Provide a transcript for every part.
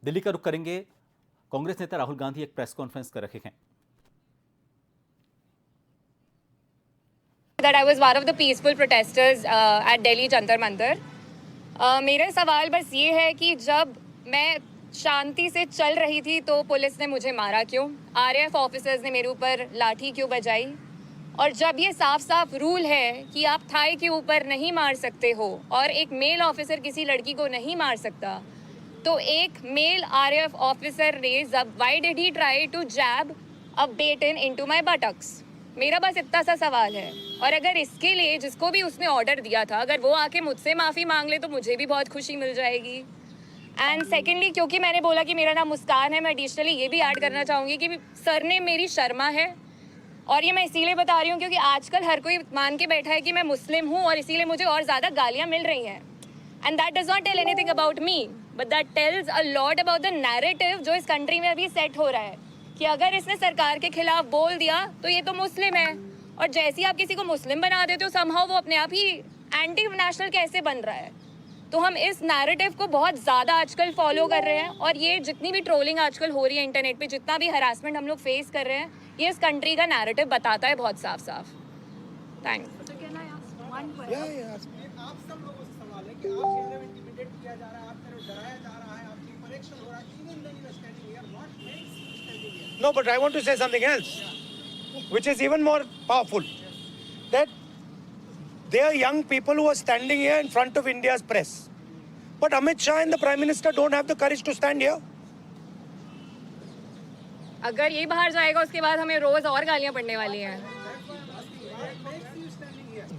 दिल्ली का रुख करेंगे। कांग्रेस नेता राहुल गांधी एक प्रेस कॉन्फ्रेंस कर रहे हैं। That I was one of the peaceful protesters at Delhi Jantar Mantar. मेरा सवाल बस ये है कि जब मैं शांति से चल रही थी तो पुलिस ने मुझे मारा क्यों? आरएएफ ऑफिसर्स ने मेरे ऊपर लाठी क्यों बजाई? और जब ये साफ साफ रूल है कि आप थाई के ऊपर नहीं मार सकते हो और एक मेल ऑफिसर किसी लड़की को नहीं मार सकता, तो एक मेल आरएएफ ऑफिसर ने why did he try to jab a baton into my buttocks? मेरा बस इतना सा सवाल है। और अगर इसके लिए जिसको भी उसने ऑर्डर दिया था, अगर वो आके मुझसे माफ़ी मांग ले तो मुझे भी बहुत खुशी मिल जाएगी। एंड सेकेंडली, क्योंकि मैंने बोला कि मेरा नाम मुस्कान है, मैं एडिशनली ये भी ऐड करना चाहूँगी कि सरनेम मेरी शर्मा है। और ये मैं इसीलिए बता रही हूँ क्योंकि आजकल हर कोई मान के बैठा है कि मैं मुस्लिम हूँ और इसीलिए मुझे और ज़्यादा गालियाँ मिल रही हैं। And that does not tell anything about me, but that tells a lot about the narrative जो इस कंट्री में अभी सेट हो रहा है कि अगर इसने सरकार के खिलाफ बोल दिया तो ये तो मुस्लिम है, और जैसे ही आप किसी को मुस्लिम बना देते हो समहाउ वो अपने आप ही एंटी नेशनल कैसे बन रहा है। तो हम इस नैरेटिव को बहुत ज़्यादा आजकल फॉलो कर रहे हैं, और ये जितनी भी ट्रोलिंग आजकल हो रही है इंटरनेट पे, जितना भी हरासमेंट हम लोग फेस कर रहे हैं, ये इस कंट्री का नैरेटिव बताता है बहुत साफ साफ। थैंक्स। आप सब लोगों से सवाल है कि आप इंटिमिडेट किया जा रहा है, आप डराया जा रहा है, आपकी परीक्षा हो रहा है, even when you are standing here, what makes you standing here? No, but I want to say something else, which is even more powerful. That there are young people who are standing here in front of India's press, but Amit Shah and the Prime Minister don't have the courage to stand here. अगर ये बाहर जाएगा उसके बाद हमें रोज और गालियां पड़ने वाली हैं,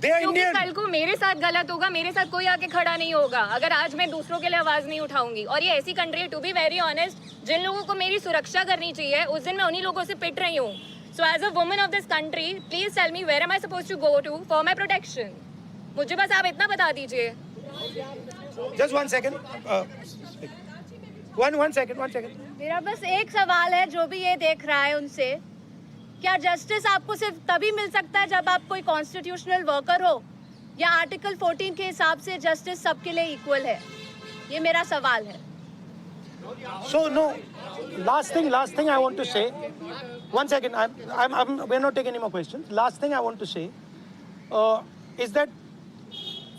क्योंकि कल को मेरे साथ गलत होगा, मेरे साथ कोई आके खड़ा नहीं होगा अगर आज मैं दूसरों के लिए आवाज नहीं उठाऊंगी। और ये ऐसी कंट्री है, टू बी वेरी ऑनेस्ट, जिन लोगों को मेरी सुरक्षा करनी चाहिए उस दिन मैं उन्हीं लोगों से पिट रही हूँ। So as a woman of this country, please tell me where am I supposed to go to for my protection. मुझे बस आप इतना बता दीजिए। Just 1 second. One second. मेरा बस एक सवाल है, जो भी ये देख रहा है उनसे, क्या जस्टिस आपको सिर्फ तभी मिल सकता है जब आप कोई कॉन्स्टिट्यूशनल वर्कर हो, या आर्टिकल 14 के हिसाब से जस्टिस सबके लिए इक्वल है? ये मेरा सवाल है। So no, last thing I want to say. 1 second, we're not taking any more questions. Last thing I want to say is that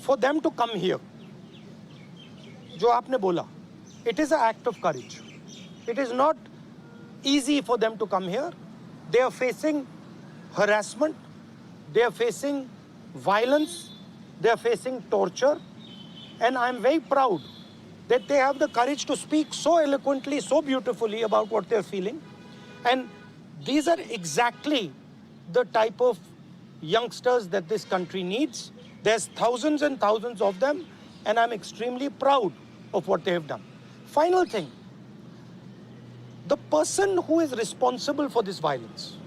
for them to come here, जो आपने बोला, it is an act of courage. It is not easy for them to come here. They are facing harassment, they are facing violence, they are facing torture, and I am very proud that they have the courage to speak so eloquently, so beautifully about what they are feeling. And these are exactly the type of youngsters that this country needs. There's thousands and thousands of them, and I'm extremely proud of what they have done. Final thing, the person who is responsible for this violence,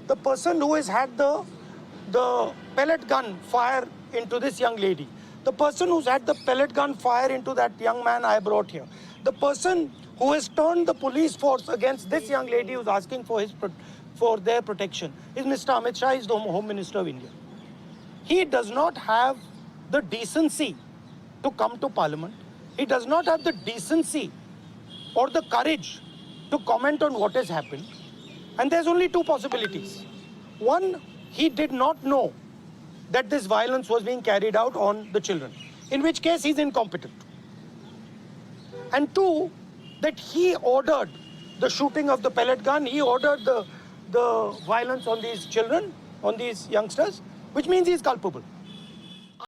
the person who has had the pellet gun fire into this young lady, the person who's had the pellet gun fire into that young man I brought here, the person who has turned the police force against this young lady who's asking for their protection is Mr. Amit Shah, is the Home Minister of India. He does not have the decency to come to Parliament. He does not have the decency or the courage to comment on what has happened. And there's only two possibilities. One, he did not know that this violence was being carried out on the children, in which case he's incompetent. And two, that he ordered the shooting of the pellet gun, he ordered the violence on these children, on these youngsters, which means he's culpable.